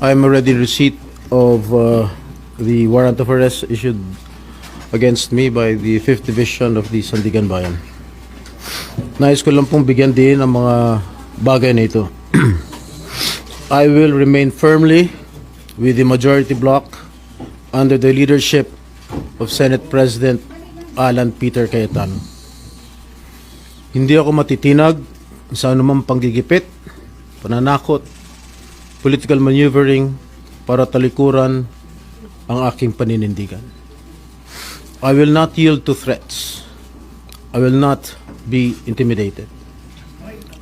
I'm already in receipt of the warrant of arrest issued against me by the 5th Division of the Sandigan Bayan. Nais ko lang pong bigyan din ang mga bagay na ito. I will remain firmly with the majority bloc under the leadership of Senate President Alan Peter Cayetano. Hindi ako matitinag sa anumang panggigipit, pananakot, political maneuvering para talikuran ang aking paninindigan. I will not yield to threats. I will not be intimidated.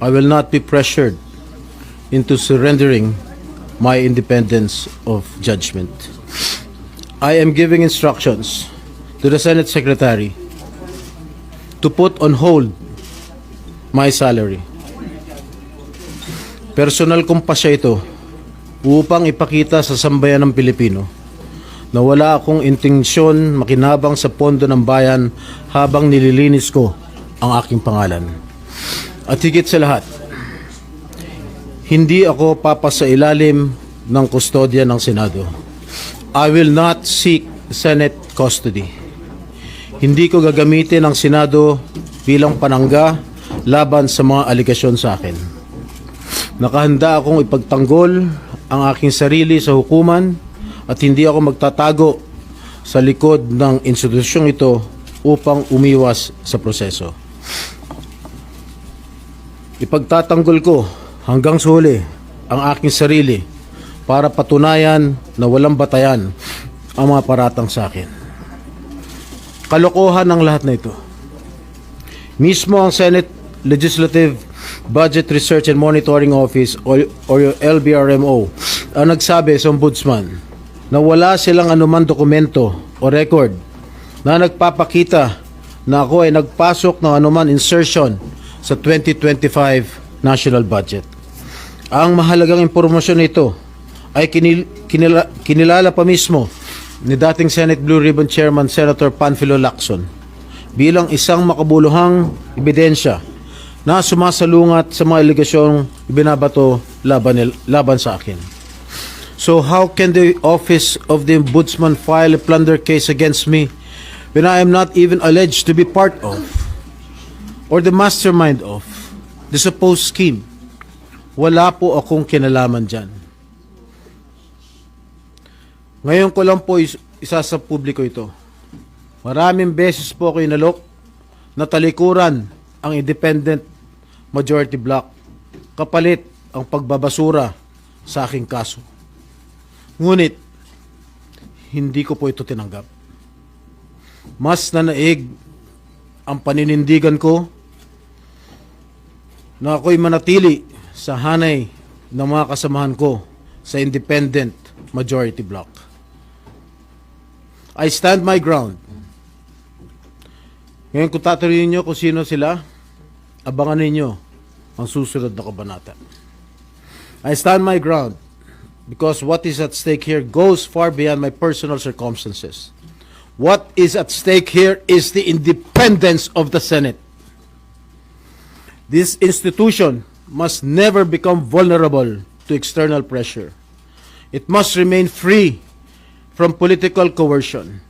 I will not be pressured into surrendering my independence of judgment. I am giving instructions to the Senate Secretary to put on hold my salary. Personal kong pasya ito upang ipakita sa sambayan ng Pilipino na wala akong intensyon makinabang sa pondo ng bayan habang nililinis ko ang aking pangalan. At higit sa lahat, hindi ako papasailalim ng kustodya ng Senado. I will not seek Senate custody. Hindi ko gagamitin ang Senado bilang panangga laban sa mga aligasyon sa akin. Nakahanda akong ipagtanggol ang aking sarili sa hukuman at hindi ako magtatago sa likod ng institusyong ito upang umiwas sa proseso. Ipagtatanggol ko hanggang sa huli ang aking sarili para patunayan na walang batayan ang mga paratang sa akin. Kalokohan ang lahat na ito. Mismo ang Senate Legislative Budget Research and Monitoring Office or yung LBRMO ang nagsabi sa ombudsman na wala silang anumang dokumento o record na nagpapakita na ako ay nagpasok ng anuman insertion sa 2025 national budget. Ang mahalagang impormasyon nito ay kinilala pa mismo ni dating Senate Blue Ribbon Chairman Senator Panfilo Lacson bilang isang makabuluhang ebidensya na sumasalungat sa mga aligasyong ibinabato laban sa akin. So how can the office of the ombudsman file a plunder case against me when I am not even alleged to be part of or the mastermind of the supposed scheme? Wala po akong kinalaman dyan. Ngayon ko lang po isa sa publiko ito. Maraming beses po ako inalok na talikuran ang independent majority bloc kapalit ang pagbabasura sa aking kaso. Ngunit, hindi ko po ito tinanggap. Mas nanaig ang paninindigan ko na ako'y manatili sa hanay ng mga kasamahan ko sa independent majority bloc. I stand my ground. Ngayon kung tatanungin niyo kung sino sila, abangan ninyo ang susunod na kabanata. I stand my ground because what is at stake here goes far beyond my personal circumstances. What is at stake here is the independence of the Senate. This institution must never become vulnerable to external pressure. It must remain free from political coercion,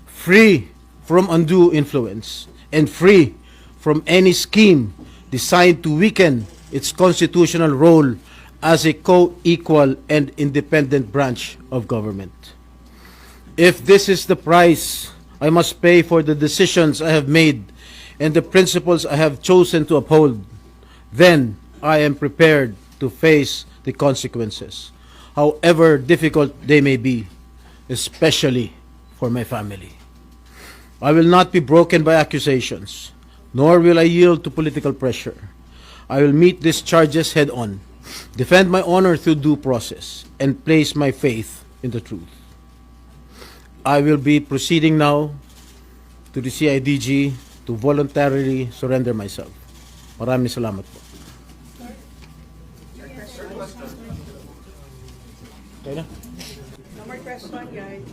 free from undue influence, and free from any scheme designed to weaken its constitutional role as a co-equal and independent branch of government. If this is the price I must pay for the decisions I have made and the principles I have chosen to uphold, then I am prepared to face the consequences, however difficult they may be, especially for my family. I will not be broken by accusations, nor will I yield to political pressure. I will meet these charges head on, defend my honor through due process, and place my faith in the truth. I will be proceeding now to the CIDG to voluntarily surrender myself. Maraming salamat po. Okay na? No more question, guys.